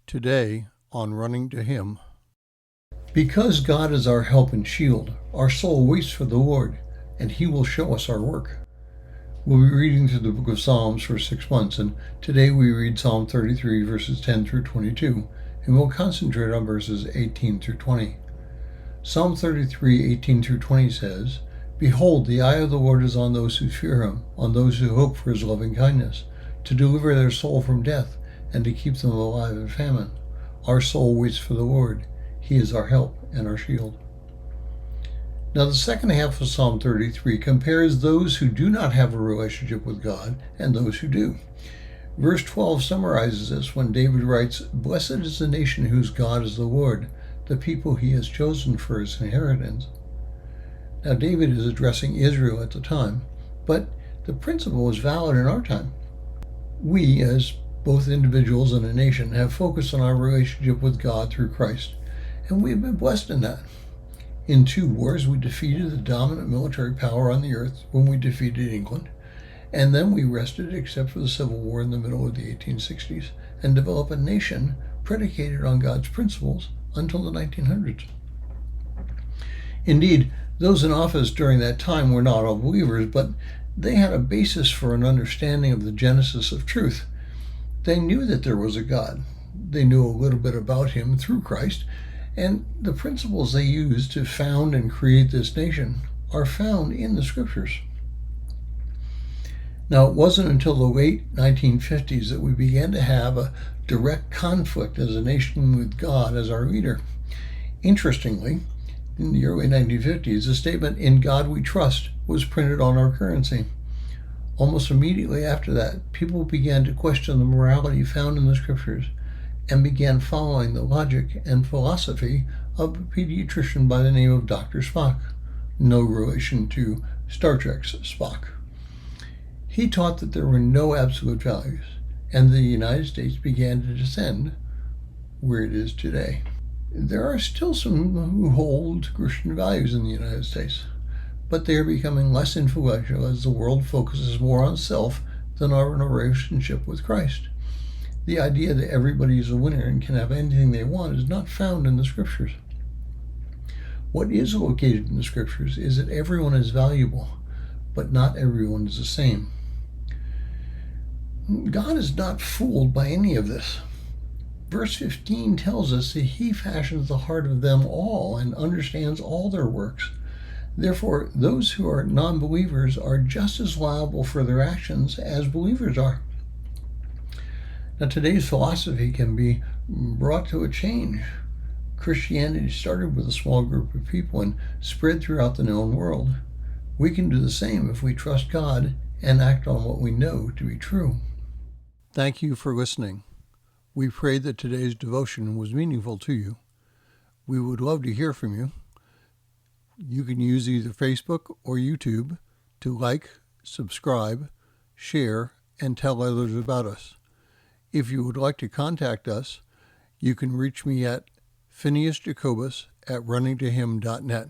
Today on Running to Him. Because God is our help and shield, our soul waits for the Lord, and He will show us our work. We'll be reading through the book of Psalms for 6 months, and today we read Psalm 33, verses 10 through 22, and we'll concentrate on verses 18 through 20. Psalm 33, 18 through 20 says, "Behold, the eye of the Lord is on those who fear Him, on those who hope for His loving kindness, to deliver their soul from death, and to keep them alive in famine. Our soul waits for the Lord. He is our help and our shield." Now the second half of Psalm 33 compares those who do not have a relationship with God and those who do. Verse 12 summarizes this when David writes, "Blessed is the nation whose God is the Lord, the people He has chosen for His inheritance." Now David is addressing Israel at the time, but the principle is valid in our time. We, as both individuals and a nation, have focused on our relationship with God through Christ, and we have been blessed in that. In 2 wars, we defeated the dominant military power on the earth when we defeated England, and then we rested, except for the Civil War in the middle of the 1860s, and developed a nation predicated on God's principles until the 1900s. Indeed, those in office during that time were not all believers, but they had a basis for an understanding of the genesis of truth. They knew that there was a God. They knew a little bit about Him through Christ, and the principles they used to found and create this nation are found in the Scriptures. Now, it wasn't until the late 1950s that we began to have a direct conflict as a nation with God as our leader. Interestingly, in the early 1950s, the statement, "In God we trust," was printed on our currency. Almost immediately after that, people began to question the morality found in the Scriptures and began following the logic and philosophy of a pediatrician by the name of Dr. Spock, no relation to Star Trek's Spock. He taught that there were no absolute values, and the United States began to descend where it is today. There are still some who hold Christian values in the United States, but they are becoming less influential as the world focuses more on self than on a relationship with Christ. The idea that everybody is a winner and can have anything they want is not found in the Scriptures. What is located in the Scriptures is that everyone is valuable, but not everyone is the same. God is not fooled by any of this. Verse 15 tells us that He fashions the heart of them all and understands all their works. Therefore, those who are non-believers are just as liable for their actions as believers are. Now, today's philosophy can be brought to a change. Christianity started with a small group of people and spread throughout the known world. We can do the same if we trust God and act on what we know to be true. Thank you for listening. We pray that today's devotion was meaningful to you. We would love to hear from you. You can use either Facebook or YouTube to like, subscribe, share, and tell others about us. If you would like to contact us, you can reach me at phineasjacobus@runningtohim.net.